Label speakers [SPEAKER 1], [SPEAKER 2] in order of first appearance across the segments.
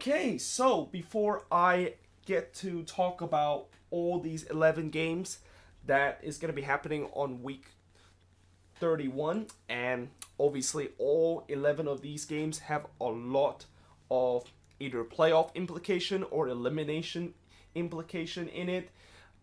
[SPEAKER 1] Okay, so before I get to talk about all these 11 games that is going to be happening on week 31, and obviously all 11 of these games have a lot of either playoff implication or elimination implication in it.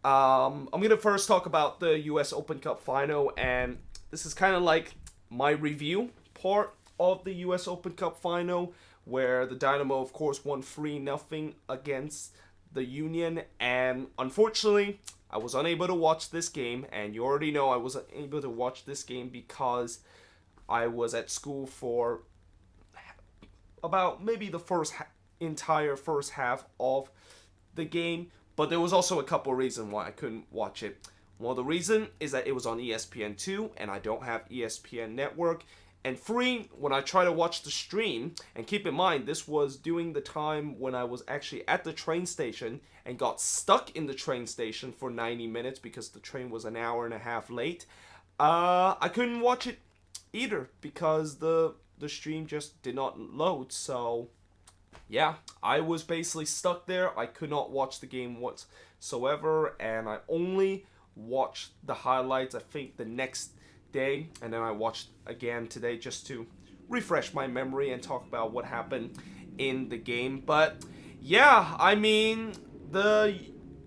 [SPEAKER 1] I'm going to first talk about the US Open Cup final, and this is kind of like my review part of the US Open Cup final, where the Dynamo, of course, won 3-0 against the Union, and unfortunately, I was unable to watch this game, and you already know I was unable to watch this game because I was at school for about maybe the entire first half of the game, but there was also a couple reasons why I couldn't watch it. One of the reasons is that it was on ESPN2, and I don't have ESPN Network. And three, when I try to watch the stream, and keep in mind, this was during the time when I was actually at the train station and got stuck in the train station for 90 minutes because the train was an hour and a half late. I couldn't watch it either because the stream just did not load. So, yeah, I was basically stuck there. I could not watch the game whatsoever, and I only watched the highlights, I think, the next day, and then I watched again today just to refresh my memory and talk about what happened in the game. But yeah, I mean, the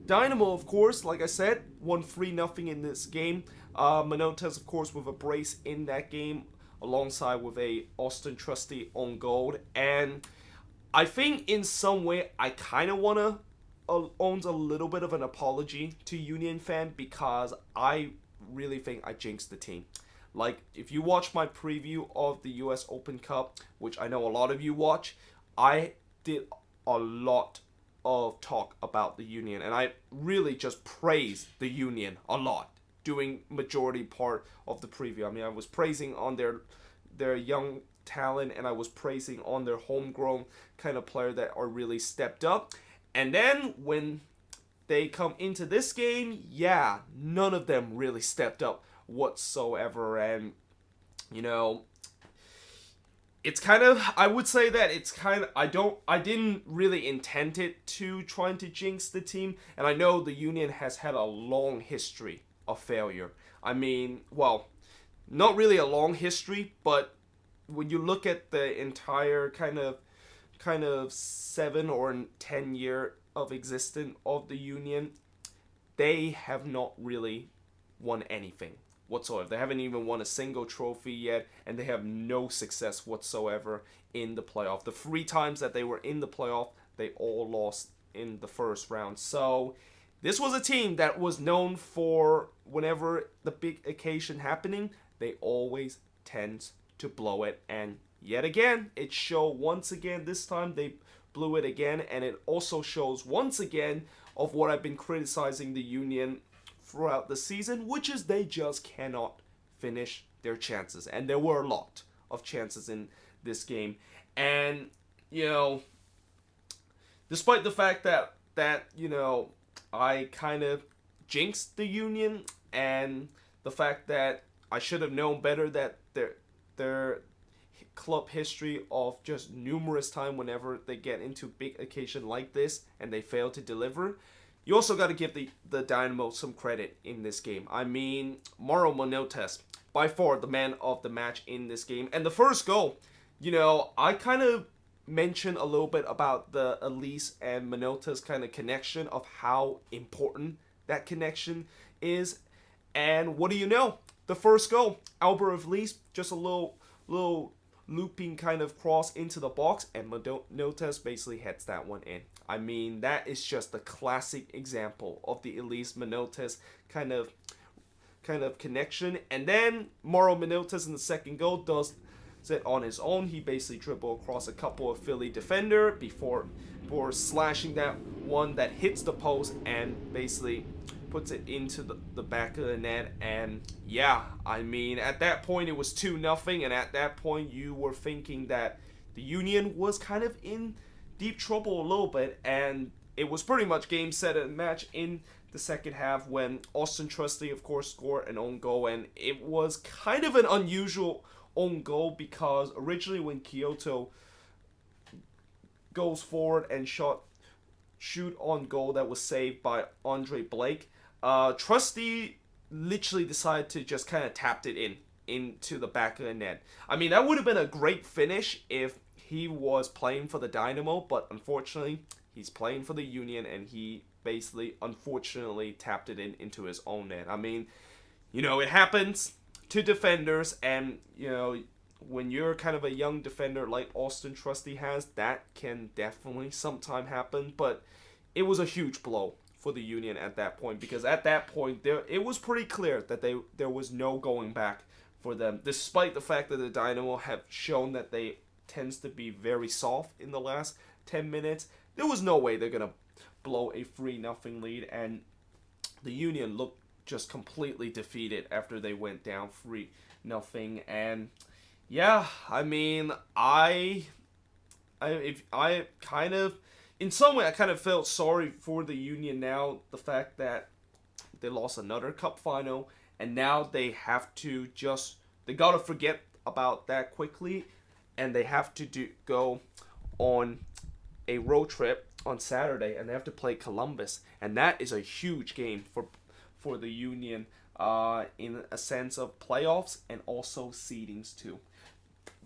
[SPEAKER 1] Dynamo, of course, like I said, won 3-0 in this game. Manotas, of course, with a brace in that game, alongside with a Austin Trusty own goal. And I think in some way I kind of want to owns a little bit of an apology to Union fan, because I really think I jinxed the team. Like, if you watch my preview of the US Open Cup, which I know a lot of you watch, I did a lot of talk about the Union, and I really just praised the Union a lot doing majority part of the preview. I mean, I was praising on their young talent, and I was praising on their homegrown kind of player that are really stepped up. And then when they come into this game, yeah, none of them really stepped up whatsoever. And, you know, it's kind of, I would say that it's kind of, I didn't really intend it to trying to jinx the team. And I know the Union has had a long history of failure. I mean, well, not really a long history, but when you look at the entire kind of 7 or 10 year of existence of the Union, they have not really won anything whatsoever. They haven't even won a single trophy yet, and they have no success whatsoever in the playoff. The 3 times that they were in the playoff, they all lost in the first round. So this was a team that was known for, whenever the big occasion happening, they always tend to blow it. And yet again, it showed once again. This time they blew it again, and it also shows once again of what I've been criticizing the Union throughout the season, which is they just cannot finish their chances. And there were a lot of chances in this game. And, you know, despite the fact that you know, I kind of jinxed the Union, and the fact that I should have known better, that their club history of just numerous time whenever they get into big occasion like this and they fail to deliver, you also got to give the Dynamo some credit in this game. I mean, Mauro Manotas, by far the man of the match in this game. And the first goal, you know, I kind of mentioned a little bit about the Elise and Manotas kind of connection, of how important that connection is. And what do you know? The first goal, Albert Elise, just a little looping kind of cross into the box, and Manotas basically heads that one in. I mean, that is just a classic example of the Elise Manotas kind of connection. And then Mauro Manotas in the second goal does it on his own. He basically dribbled across a couple of Philly defender before slashing that one that hits the post and basically puts it into the back of the net. And yeah, I mean, at that point it was 2-0, and at that point you were thinking that the Union was kind of in deep trouble a little bit, and it was pretty much game, set, and match in the second half when Austin Trusty, of course, scored an own goal. And it was kind of an unusual own goal, because originally when Kyoto goes forward and shoot on goal that was saved by Andre Blake. Trusty literally decided to just kind of tapped it into the back of the net. I mean, that would have been a great finish if he was playing for the Dynamo, but unfortunately, he's playing for the Union, and he basically, unfortunately, tapped it into his own net. I mean, it happens to defenders, and, when you're kind of a young defender like Austin Trusty has, that can definitely sometime happen, but it was a huge blow for the Union at that point, because at that point, it was pretty clear that there was no going back for them, despite the fact that the Dynamo have shown that they tends to be very soft in the last 10 minutes. There was no way they're going to blow a 3-0 lead, and the Union looked just completely defeated after they went down 3-0, and yeah, I mean, in some way, I kind of felt sorry for the Union now, the fact that they lost another cup final, and now they have to they got to forget about that quickly, and they have to go on a road trip on Saturday, and they have to play Columbus, and that is a huge game for the Union in a sense of playoffs and also seedings too.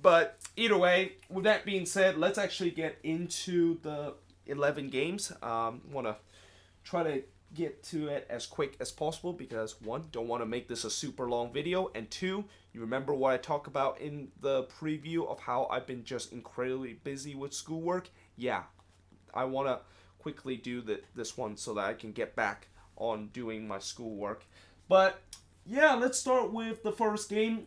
[SPEAKER 1] But either way, with that being said, let's actually get into the 11 games. Want to try to get to it as quick as possible because, one, don't want to make this a super long video, and two, you remember what I talked about in the preview of how I've been just incredibly busy with schoolwork? Yeah, I want to quickly do this one so that I can get back on doing my schoolwork. But yeah, let's start with the first game,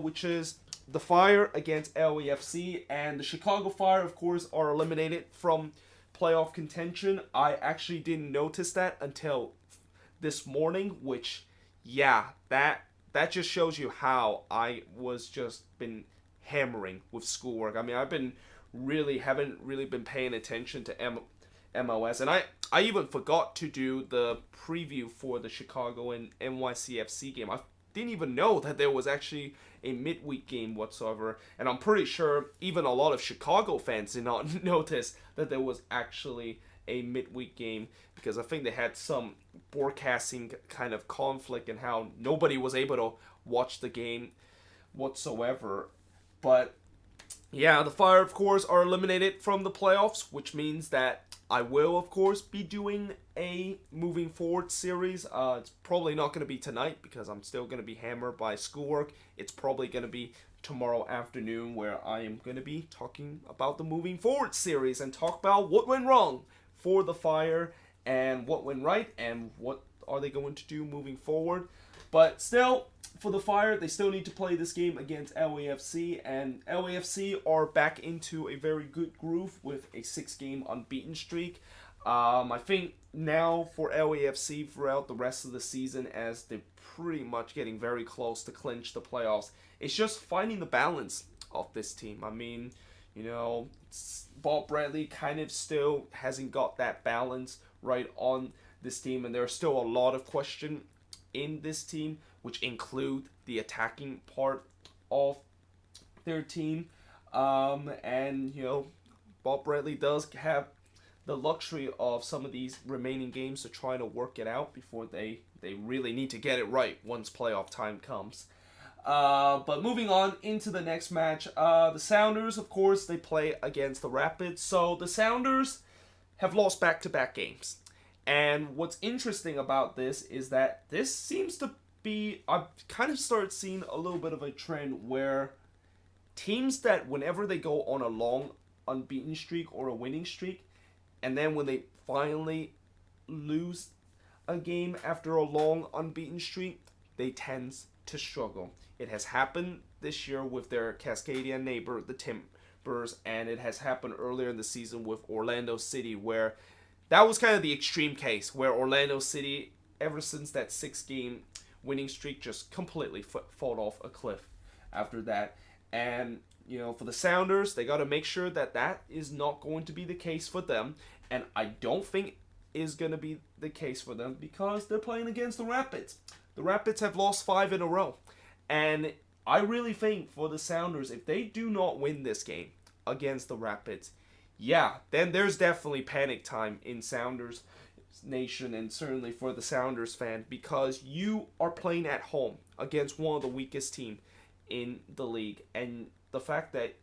[SPEAKER 1] which is the Fire against LAFC, and the Chicago Fire, of course, are eliminated from playoff contention. I actually didn't notice that until this morning, which, yeah, that just shows you how I was just been hammering with schoolwork. I mean, haven't really been paying attention to MLS, and I even forgot to do the preview for the Chicago and NYCFC game. I didn't even know that there was actually a midweek game whatsoever, and I'm pretty sure even a lot of Chicago fans did not notice that there was actually a midweek game, because I think they had some broadcasting kind of conflict and how nobody was able to watch the game whatsoever. But yeah, the Fire, of course, are eliminated from the playoffs, which means that I will, of course, be doing a moving forward series. It's probably not going to be tonight because I'm still going to be hammered by schoolwork. It's probably going to be tomorrow afternoon, where I am going to be talking about the moving forward series and talk about what went wrong for the Fire and what went right and what are they going to do moving forward. But still, for the Fire, they still need to play this game against LAFC, and LAFC are back into a very good groove with a 6-game unbeaten streak. I think now for LAFC throughout the rest of the season, as they're pretty much getting very close to clinch the playoffs, it's just finding the balance of this team. I mean, Bob Bradley kind of still hasn't got that balance right on this team, and there's still a lot of question in this team, which include the attacking part of their team. And, Bob Bradley does have the luxury of some of these remaining games to try to work it out before they really need to get it right once playoff time comes. But moving on into the next match, the Sounders, of course, they play against the Rapids. So the Sounders have lost back-to-back games. And what's interesting about this is that this seems to be, I've kind of started seeing a little bit of a trend where teams that whenever they go on a long unbeaten streak or a winning streak, and then when they finally lose a game after a long unbeaten streak, they tend to struggle. It has happened this year with their Cascadian neighbor, the Timbers, and it has happened earlier in the season with Orlando City, where that was kind of the extreme case, where Orlando City, ever since that 6-game winning streak, just completely fall off a cliff after that. And, for the Sounders, they got to make sure that that is not going to be the case for them. And I don't think is going to be the case for them because they're playing against the Rapids. The Rapids have lost 5 in a row. And I really think for the Sounders, if they do not win this game against the Rapids, yeah, then there's definitely panic time in Sounders Nation and certainly for the Sounders fan because you are playing at home against one of the weakest team in the league, and the fact that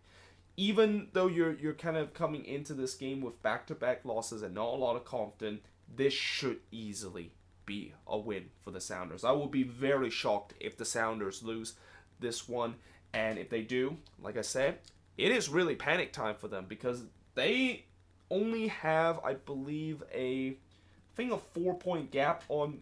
[SPEAKER 1] even though you're kind of coming into this game with back-to-back losses and not a lot of confidence, this should easily be a win for the Sounders. I will be very shocked if the Sounders lose this one, and if they do, like I said, it is really panic time for them because they only have, I believe, a 4-point gap on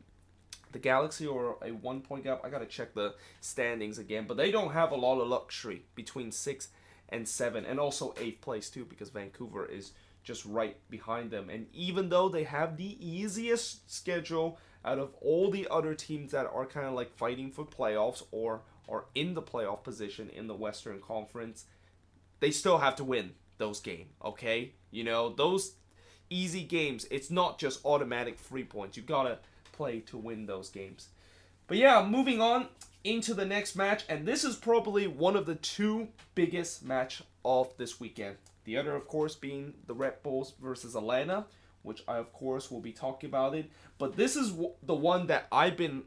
[SPEAKER 1] the Galaxy or a 1-point gap. I gotta check the standings again, but they don't have a lot of luxury between 6 and 7, and also 8th place too because Vancouver is just right behind them. And even though they have the easiest schedule out of all the other teams that are kind of like fighting for playoffs or are in the playoff position in the Western Conference, they still have to win those games, okay? You know, those easy games, it's not just automatic 3 points. You gotta play to win those games. But yeah, moving on into the next match, and this is probably one of the two biggest match of this weekend. The other, of course, being the Red Bulls versus Atlanta, which I, of course, will be talking about it. But this is the one that I've been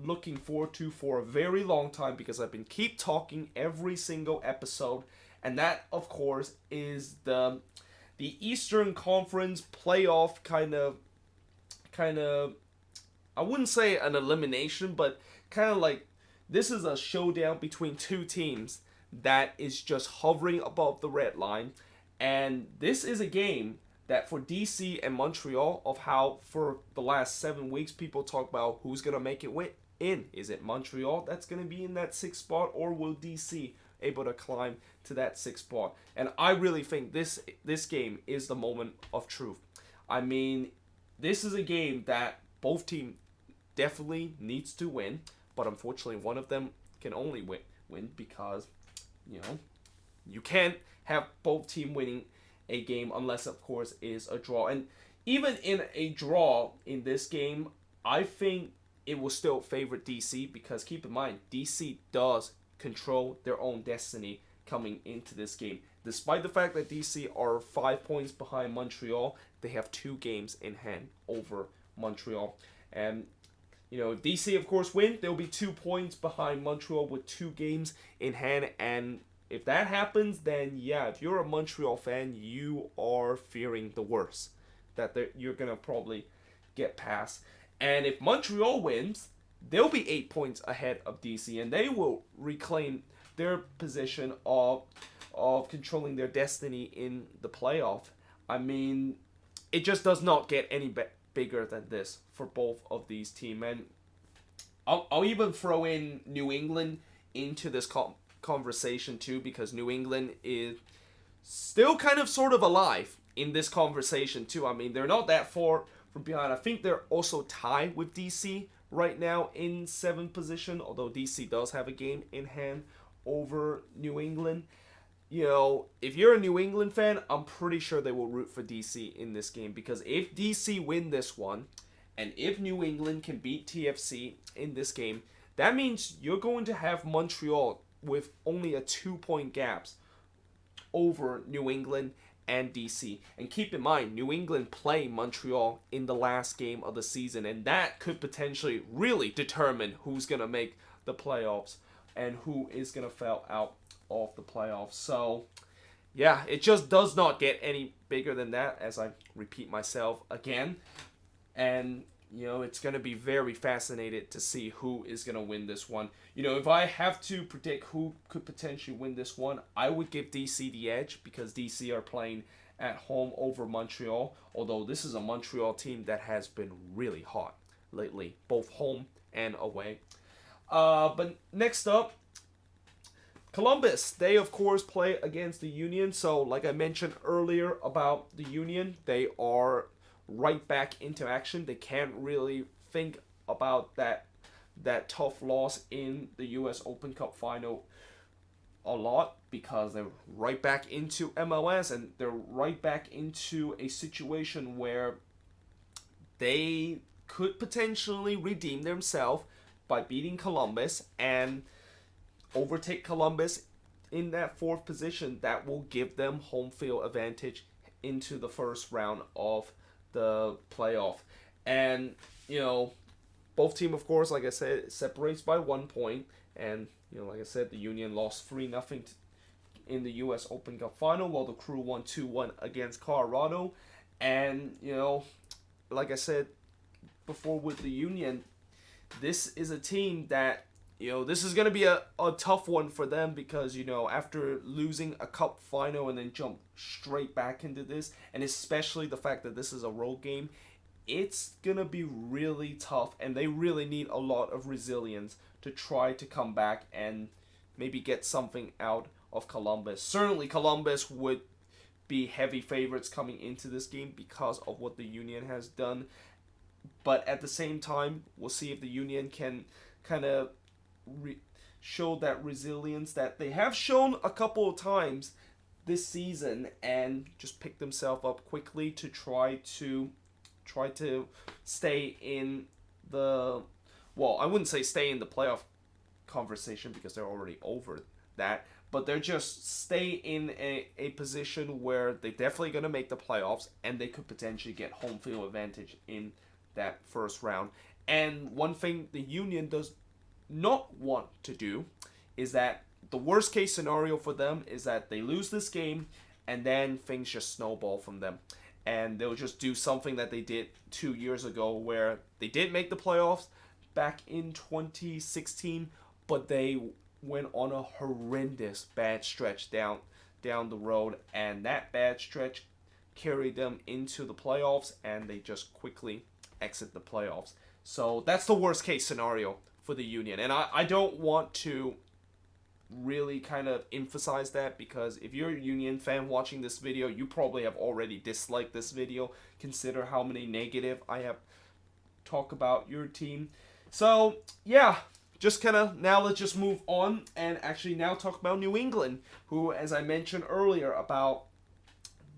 [SPEAKER 1] looking forward to for a very long time because I've been keep talking every single episode, and that, of course, is the Eastern Conference playoff kind of I wouldn't say an elimination, but kind of like this is a showdown between two teams that is just hovering above the red line. And this is a game that for DC and Montreal, of how for the last 7 weeks people talk about who's going to make it in. Is it Montreal that's going to be in that 6th spot, or will DC able to climb to that 6th spot? And I really think this game is the moment of truth. I mean, this is a game that both teams definitely needs to win, but unfortunately one of them can only win because, you know, you can't have both team winning a game unless, of course, is a draw. And even in a draw in this game, I think it will still favor DC because keep in mind, DC does control their own destiny coming into this game. Despite the fact that DC are 5 points behind Montreal, they have 2 games in hand over Montreal. And you know, if DC, of course, win, they'll be 2 points behind Montreal with 2 games in hand. And if that happens, then yeah, if you're a Montreal fan, you are fearing the worst, that you're going to probably get past. And if Montreal wins, they'll be 8 points ahead of DC, and they will reclaim their position of controlling their destiny in the playoff. I mean, it just does not get any bigger than this for both of these teams. And I'll even throw in New England into this conversation too, because New England is still kind of sort of alive in this conversation too. I mean, they're not that far from behind. I think they're also tied with DC right now in 7th position, although DC does have a game in hand over New England. You know, if you're a New England fan, I'm pretty sure they will root for DC in this game, because if DC win this one, and if New England can beat TFC in this game, that means you're going to have Montreal with only a 2-point gap over New England and DC. And keep in mind, New England play Montreal in the last game of the season, and that could potentially really determine who's going to make the playoffs and who is going to fall out of the playoffs. So yeah, it just does not get any bigger than that, as I repeat myself again. And you know, it's going to be very fascinating to see who is going to win this one. You know, if I have to predict who could potentially win this one, I would give DC the edge, because DC are playing at home over Montreal, although this is a Montreal team that has been really hot lately, both home and away. But next up, Columbus. They, of course, play against the Union. So, like I mentioned earlier about the Union, they are right back into action. They can't really think about that tough loss in the US Open Cup final a lot, because they're right back into MLS, and they're right back into a situation where they could potentially redeem themselves by beating Columbus and overtake Columbus in that 4th position. That will give them home field advantage into the first round of the playoff. And, both team, of course, like I said, separates by 1 point. And, like I said, the Union lost 3-0 in the U.S. Open Cup final, while the Crew won 2-1 against Colorado. And, like I said before with the Union, this is a team that, this is going to be a tough one for them because, after losing a cup final and then jump straight back into this, and especially the fact that this is a road game, it's going to be really tough, and they really need a lot of resilience to try to come back and maybe get something out of Columbus. Certainly Columbus would be heavy favorites coming into this game because of what the Union has done. But at the same time, we'll see if the Union can kind of show that resilience that they have shown a couple of times this season and just pick themselves up quickly to try to stay in the, well, I wouldn't say stay in the playoff conversation because they're already over that, but they're just stay in a position where they're definitely going to make the playoffs and they could potentially get home field advantage in that first round. And one thing the Union does not want to do is that the worst case scenario for them is that they lose this game and then things just snowball from them. And they'll just do something that they did 2 years ago where they did make the playoffs back in 2016, but they went on a horrendous bad stretch down the road, and that bad stretch carried them into the playoffs, and they just quickly exit the playoffs. So that's the worst case scenario for the Union, and I don't want to really kind of emphasize that because if you're a Union fan watching this video, you probably have already disliked this video. Consider how many negative I have talked about your team. So yeah, just kind of now let's just move on and actually now talk about New England, who, as I mentioned earlier about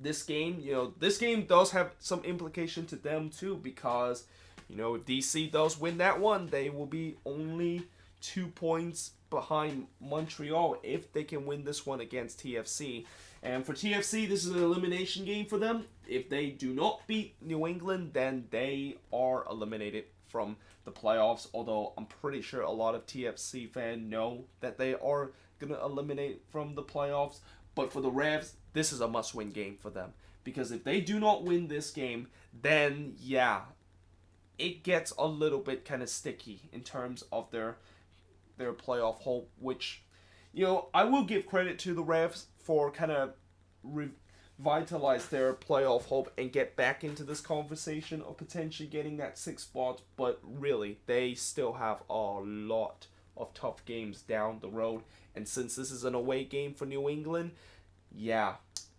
[SPEAKER 1] this game, this game does have some implication to them too because, if DC does win that one, they will be only 2 points behind Montreal if they can win this one against TFC. And for TFC, this is an elimination game for them. If they do not beat New England, then they are eliminated from the playoffs, although I'm pretty sure a lot of TFC fans know that they are going to eliminate from the playoffs. But for the Revs, this is a must-win game for them. Because if they do not win this game, then yeah, it gets a little bit kind of sticky in terms of their playoff hope, which, I will give credit to the Revs for kind of revitalize their playoff hope and get back into this conversation of potentially getting that 6th spot, but really, they still have a lot of tough games down the road, and since this is an away game for New England, yeah,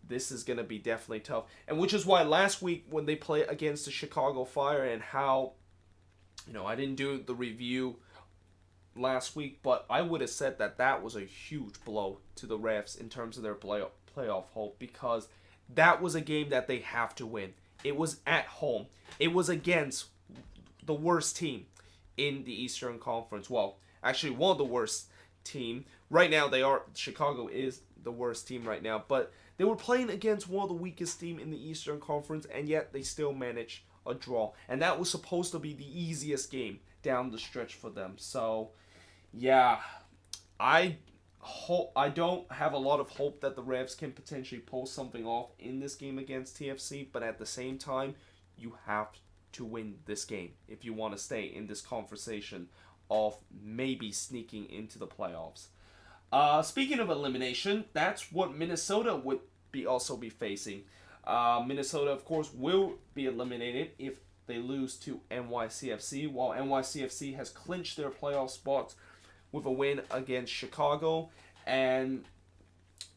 [SPEAKER 1] this is going to be definitely tough, and which is why last week when they play against the Chicago Fire and how, I didn't do the review last week, but I would have said that was a huge blow to the Refs in terms of their playoff hope because that was a game that they have to win. It was at home. It was against the worst team in the Eastern Conference. Well, actually one of the worst team. Right now Chicago is the worst team right now, but they were playing against one of the weakest team in the Eastern Conference, and yet they still managed a draw. And that was supposed to be the easiest game down the stretch for them. So yeah, I don't have a lot of hope that the Revs can potentially pull something off in this game against TFC, but at the same time, you have to win this game if you want to stay in this conversation of maybe sneaking into the playoffs. Speaking of elimination, that's what Minnesota would also be facing. Minnesota, of course, will be eliminated if they lose to NYCFC, while NYCFC has clinched their playoff spots with a win against Chicago. And,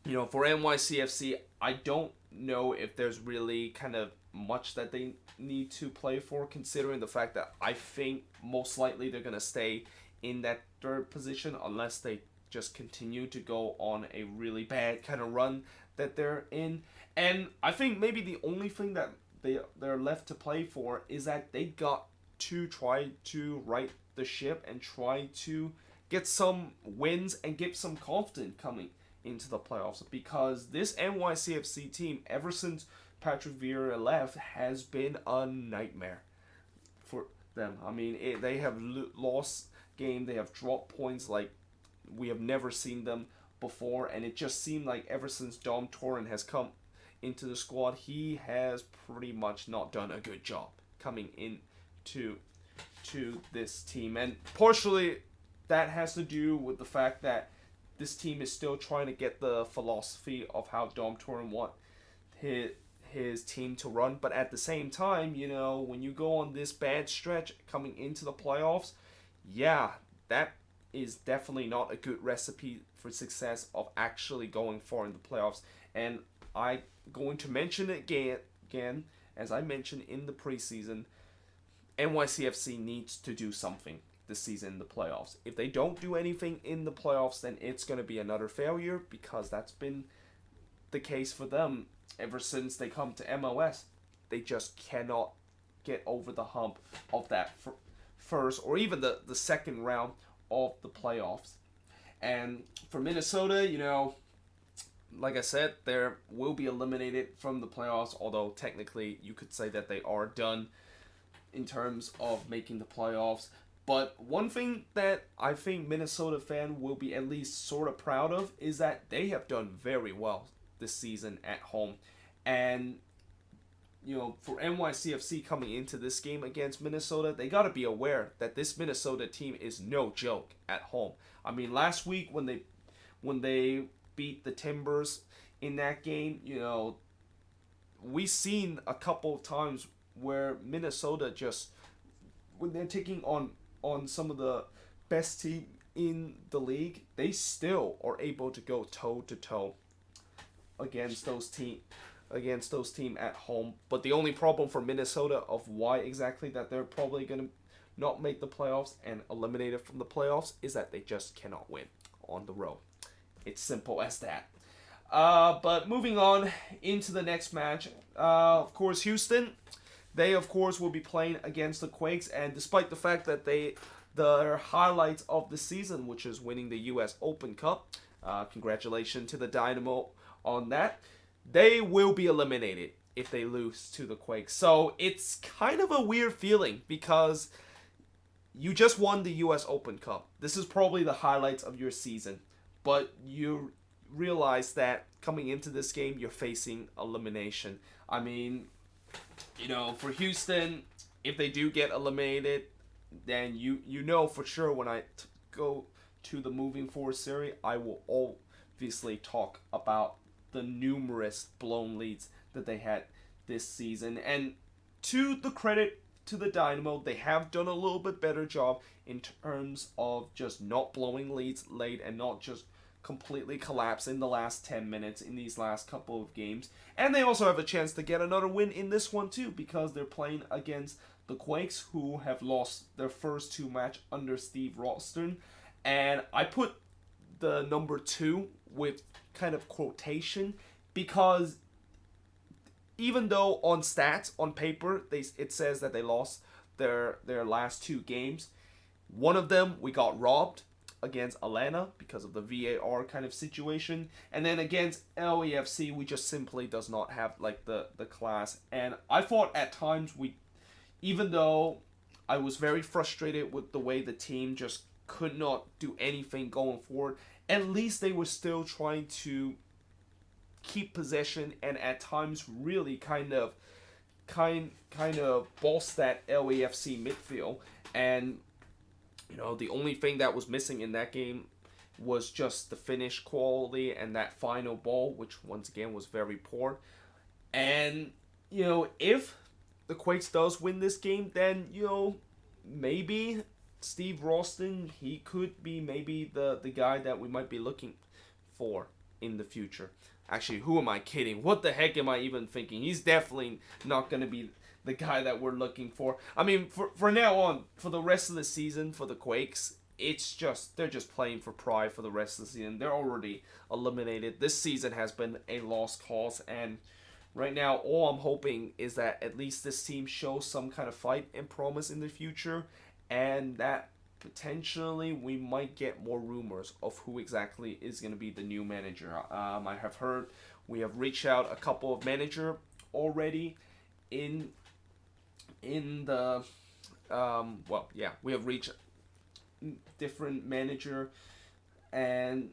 [SPEAKER 1] for NYCFC, I don't know if there's really kind of much that they need to play for, considering the fact that I think most likely they're going to stay in that 3rd position unless they just continue to go on a really bad kind of run that they're in. And I think maybe the only thing that they're left to play for is that they got to try to right the ship and try to get some wins and get some confidence coming into the playoffs, because this NYCFC team, ever since Patrick Vieira left has been a nightmare for them. I mean, they have lost game, they have dropped points like we have never seen them before, and it just seemed like ever since Dom Torren has come into the squad, he has pretty much not done a good job coming in to this team. And partially that has to do with the fact that this team is still trying to get the philosophy of how Dom Torren want his team to run. But at the same time, you know, when you go on this bad stretch coming into the playoffs, yeah, that is definitely not a good recipe for success of actually going far in the playoffs. And I'm going to mention it again, as I mentioned in the preseason, NYCFC needs to do something this season in the playoffs. If they don't do anything in the playoffs, then it's going to be another failure, because that's been the case for them ever since they come to MLS. They just cannot get over the hump of that first or even the second round of the playoffs. And for Minnesota, you know, like I said, they will be eliminated from the playoffs, although technically you could say that they are done in terms of making the playoffs. But one thing that I think Minnesota fan will be at least sort of proud of is that they have done very well this season at home. And, you know, for NYCFC coming into this game against Minnesota, they got to be aware that this Minnesota team is no joke at home. I mean, last week when they beat the Timbers in that game, you know, we seen a couple of times where Minnesota just, when they're taking on some of the best team in the league, they still are able to go toe to toe against those team at home. But the only problem for Minnesota of why exactly that they're probably going to not make the playoffs and eliminated from the playoffs is that they just cannot win on the road. It's simple as that. But moving on into the next match, of course, Houston. They, of course, will be playing against the Quakes, and despite the fact that their highlights of the season, which is winning the U.S. Open Cup, congratulations to the Dynamo on that, they will be eliminated if they lose to the Quakes. So it's kind of a weird feeling, because you just won the U.S. Open Cup. This is probably the highlights of your season, but you realize that coming into this game, you're facing elimination. I mean, you know, for Houston, if they do get eliminated, then you know for sure when I go to the moving forward series, I will obviously talk about the numerous blown leads that they had this season. And to the credit to the Dynamo, they have done a little bit better job in terms of just not blowing leads late and not just completely collapse in the last 10 minutes in these last couple of games. And they also have a chance to get another win in this one too, because they're playing against the Quakes, who have lost their first two matches under Steve Ralston. And I put the number 2 with kind of quotation, because even though on stats, on paper, it says that they lost their last 2 games, one of them we got robbed against Atlanta because of the VAR kind of situation, and then against LAFC we just simply does not have like the class. And I thought at times even though I was very frustrated with the way the team just could not do anything going forward, at least they were still trying to keep possession and at times really kind of boss that LAFC midfield. And you know, the only thing that was missing in that game was just the finish quality and that final ball, which once again was very poor. And, you know, if the Quakes does win this game, then, you know, maybe Steve Ralston, he could be maybe the guy that we might be looking for in the future. Actually, who am I kidding? What the heck am I even thinking? He's definitely not going to be the guy that we're looking for. I mean, for now on, for the rest of the season, for the Quakes, they're just playing for pride for the rest of the season. They're already eliminated. This season has been a lost cause, and right now, all I'm hoping is that at least this team shows some kind of fight and promise in the future, and that potentially we might get more rumors of who exactly is going to be the new manager. I have heard we have reached out a couple of manager already in the we have reached different manager, and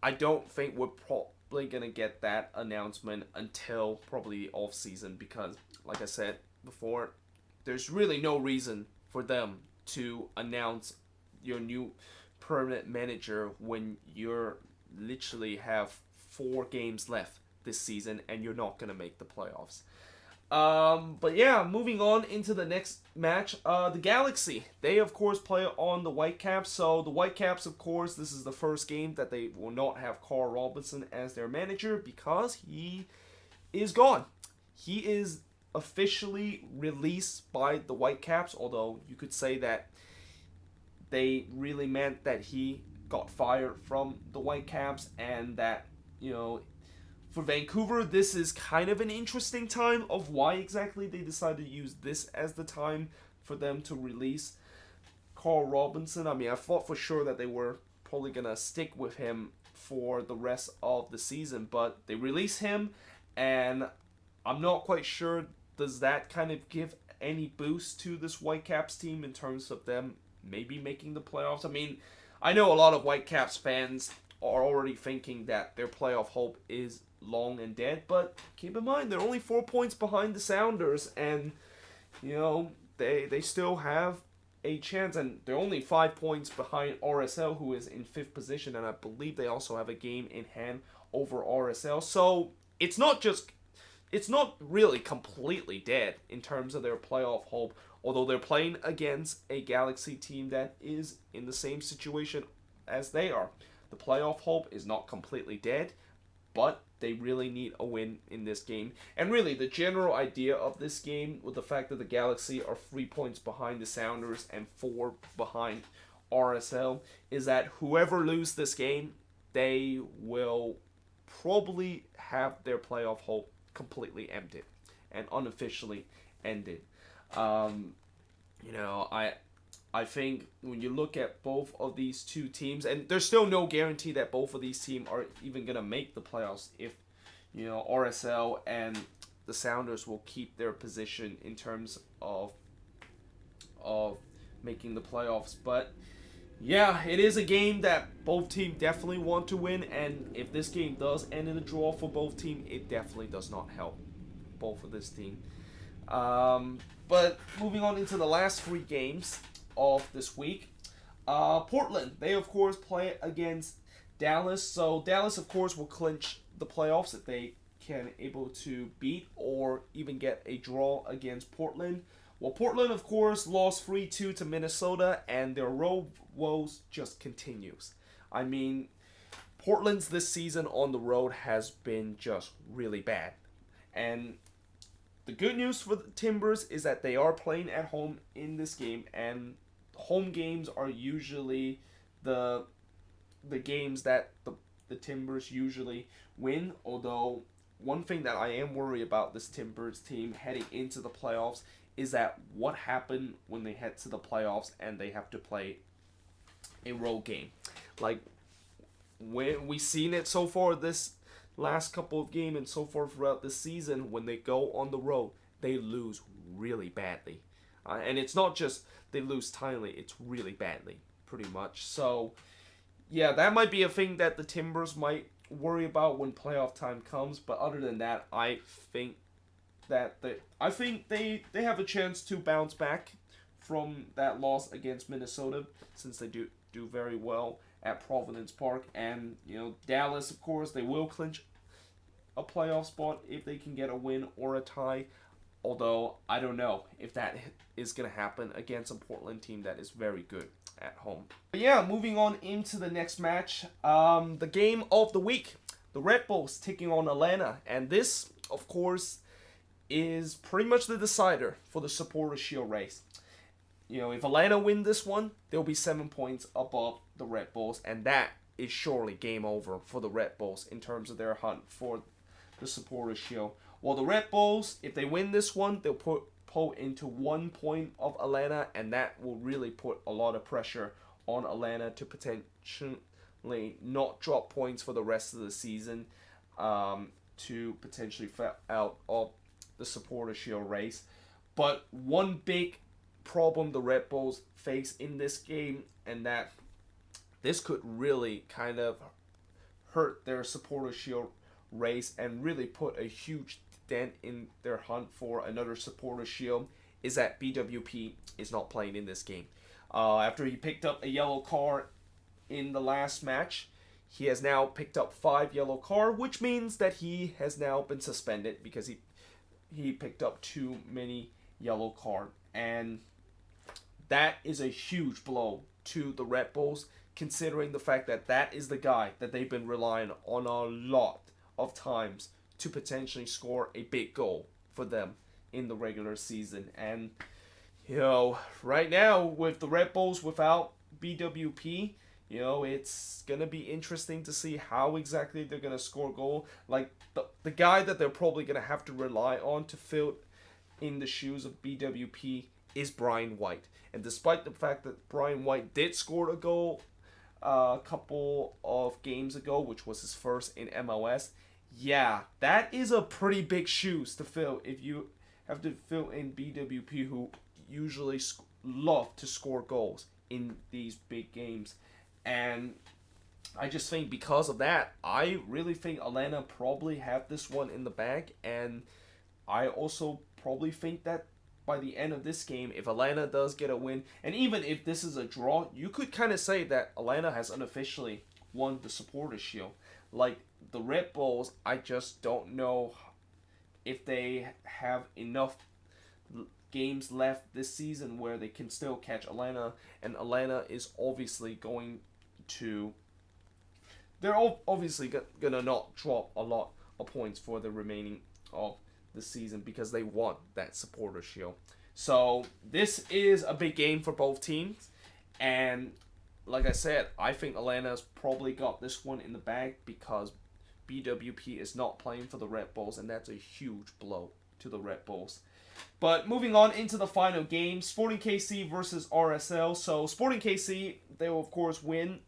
[SPEAKER 1] I don't think we're probably gonna get that announcement until probably the off season, because like I said before, there's really no reason for them to announce your new permanent manager when you're literally have 4 games left this season and you're not gonna make the playoffs. But yeah, moving on into the next match, the Galaxy, they of course play on the Whitecaps. So the Whitecaps, of course, this is the first game that they will not have Carl Robinson as their manager because he is gone. He is officially released by the Whitecaps, although you could say that they really meant that he got fired from the Whitecaps, and that, for Vancouver, this is kind of an interesting time of why exactly they decided to use this as the time for them to release Carl Robinson. I mean, I thought for sure that they were probably going to stick with him for the rest of the season, but they release him, and I'm not quite sure, does that kind of give any boost to this Whitecaps team in terms of them maybe making the playoffs? I mean, I know a lot of Whitecaps fans are already thinking that their playoff hope is long and dead, but keep in mind they're only 4 points behind the Sounders, and they still have a chance, and they're only 5 points behind RSL, who is in 5th position, and I believe they also have a game in hand over RSL. So it's not really completely dead in terms of their playoff hope, although they're playing against a Galaxy team that is in the same situation as they are. The playoff hope is not completely dead, but they really need a win in this game. And really, the general idea of this game, with the fact that the Galaxy are 3 points behind the Sounders and 4 behind RSL, is that whoever loses this game, they will probably have their playoff hope completely emptied and unofficially ended. I think when you look at both of these two teams, and there's still no guarantee that both of these teams are even going to make the playoffs if, RSL and the Sounders will keep their position in terms of making the playoffs. But yeah, it is a game that both teams definitely want to win, and if this game does end in a draw for both teams, it definitely does not help both of this team. But moving on into the last 3 games of this week, Portland, they of course play against Dallas. So Dallas of course will clinch the playoffs if they can able to beat or even get a draw against Portland. Well, Portland of course lost 3-2 to Minnesota, and their road woes just continues. I mean, Portland's this season on the road has been just really bad. And the good news for the Timbers is that they are playing at home in this game, and home games are usually the games that the Timbers usually win. Although one thing that I am worried about this Timbers team heading into the playoffs is that what happened when they head to the playoffs and they have to play a road game. Like, when we've seen it so far this last couple of games and so far throughout the season, when they go on the road, they lose really badly. And it's not just they lose tidily, it's really badly, pretty much. So, yeah, that might be a thing that the Timbers might worry about when playoff time comes. But other than that, I think they have a chance to bounce back from that loss against Minnesota, since they do very well at Providence Park. And Dallas, of course, they will clinch a playoff spot if they can get a win or a tie, although I don't know if that is going to happen against a Portland team that is very good at home. But yeah, moving on into the next match, the game of the week, the Red Bulls taking on Atlanta, and this of course is pretty much the decider for the Supporters' Shield race. If Atlanta win this one, they'll be 7 points above the Red Bulls, and that is surely game over for the Red Bulls in terms of their hunt for the Supporters' Shield. Well, the Red Bulls, if they win this one, they'll pull into 1 point of Atlanta, and that will really put a lot of pressure on Atlanta to potentially not drop points for the rest of the season, to potentially fall out of the Supporter Shield race. But one big problem the Red Bulls face in this game, and that this could really kind of hurt their Supporter Shield race and really put a huge dent in their hunt for another Supporter Shield, is that BWP is not playing in this game. After he picked up a yellow card in the last match, he has now picked up 5 yellow cards, which means that he has now been suspended because he picked up too many yellow cards. And that is a huge blow to the Red Bulls, considering the fact that that is the guy that they've been relying on a lot of times to potentially score a big goal for them in the regular season. And, you know, right now with the Red Bulls without BWP, you know, it's going to be interesting to see how exactly they're going to score goal. Like, the guy that they're probably going to have to rely on to fill in the shoes of BWP is Brian White. And despite the fact that Brian White did score a goal a couple of games ago, which was his first in MLS, yeah, that is a pretty big shoes to fill if you have to fill in BWP, who usually love to score goals in these big games. And I just think because of that, I really think Atlanta probably have this one in the bag. And I also probably think that by the end of this game, if Atlanta does get a win, and even if this is a draw, you could kind of say that Atlanta has unofficially won the Supporter Shield. Like, the Red Bulls, I just don't know if they have enough games left this season where they can still catch Atlanta. And Atlanta is obviously going to... They're obviously going to not drop a lot of points for the remaining of the season because they want that Supporter Shield. So this is a big game for both teams. And like I said, I think Atlanta's probably got this one in the bag because BWP is not playing for the Red Bulls, and that's a huge blow to the Red Bulls. But moving on into the final game, Sporting KC versus RSL. So Sporting KC, they will of course win.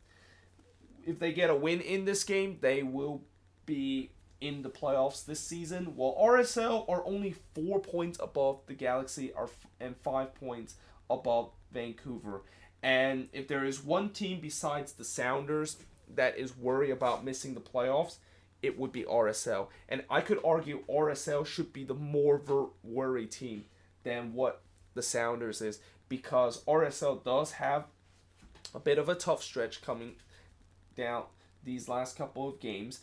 [SPEAKER 1] If they get a win in this game, they will be in the playoffs this season, while RSL are only 4 points above the Galaxy and 5 points above Vancouver. And if there is one team besides the Sounders that is worried about missing the playoffs, it would be RSL. And I could argue RSL should be the more worried team than what the Sounders is, because RSL does have a bit of a tough stretch coming down these last couple of games.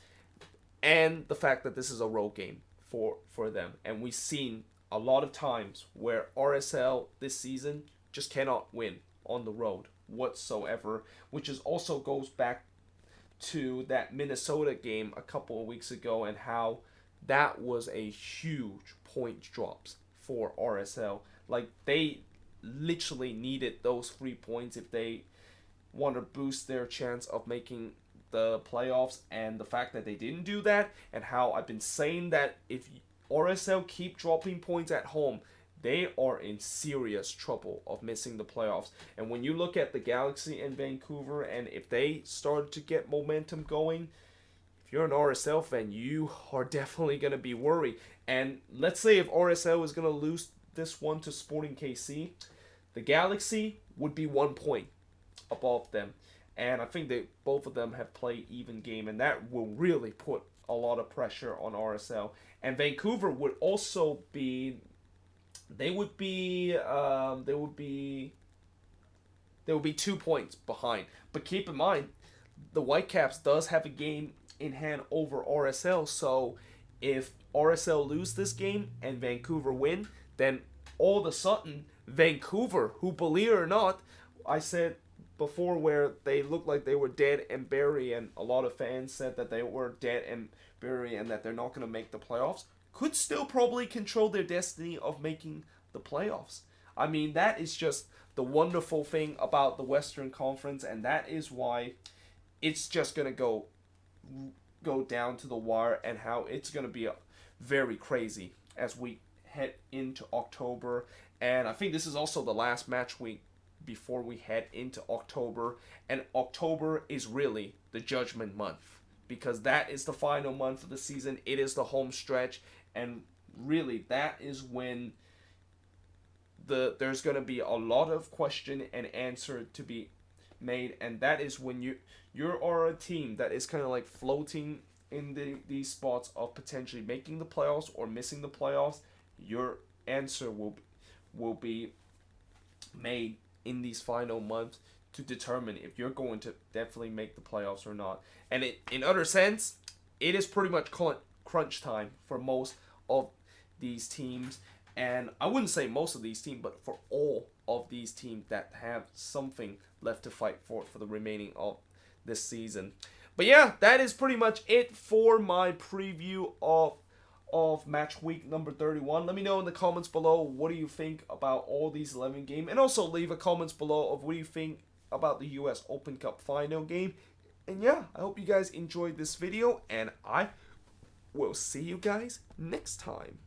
[SPEAKER 1] And the fact that this is a road game for them. And we've seen a lot of times where RSL this season just cannot win on the road whatsoever, which is also goes back to that Minnesota game a couple of weeks ago and how that was a huge point drops for RSL. Like, they literally needed those 3 points if they want to boost their chance of making the playoffs, and the fact that they didn't do that, and how I've been saying that if RSL keep dropping points at home, they are in serious trouble of missing the playoffs. And when you look at the Galaxy and Vancouver, and if they start to get momentum going, if you're an RSL fan, you are definitely going to be worried. And let's say if RSL is going to lose this one to Sporting KC, the Galaxy would be 1 point above them. And I think that both of them have played even game, and that will really put a lot of pressure on RSL. And Vancouver would also be, they would be 2 points behind. But keep in mind, the Whitecaps does have a game in hand over RSL. So if RSL lose this game and Vancouver win, then all of a sudden Vancouver, who, believe it or not, I said before where they looked like they were dead and buried, and a lot of fans said that they were dead and buried and that they're not going to make the playoffs, could still probably control their destiny of making the playoffs. I mean, that is just the wonderful thing about the Western Conference, and that is why it's just going to go down to the wire, and how it's going to be very crazy as we head into October. And I think this is also the last match week before we head into October, and October is really the judgment month, because that is the final month of the season. It is the home stretch, and really, that is when there's going to be a lot of question and answer to be made, and that is when you are a team that is kind of like floating in these spots of potentially making the playoffs or missing the playoffs. Your answer will be made in these final months to determine if you're going to definitely make the playoffs or not. And in other sense, it is pretty much crunch time for most of these teams. And I wouldn't say most of these teams, but for all of these teams that have something left to fight for the remaining of this season. But yeah, that is pretty much it for my preview of match week number 31. Let me know in the comments below, what do you think about all these 11 games? And also leave a comments below of what do you think about the US Open Cup final game. And yeah, I hope you guys enjoyed this video, and I will see you guys next time.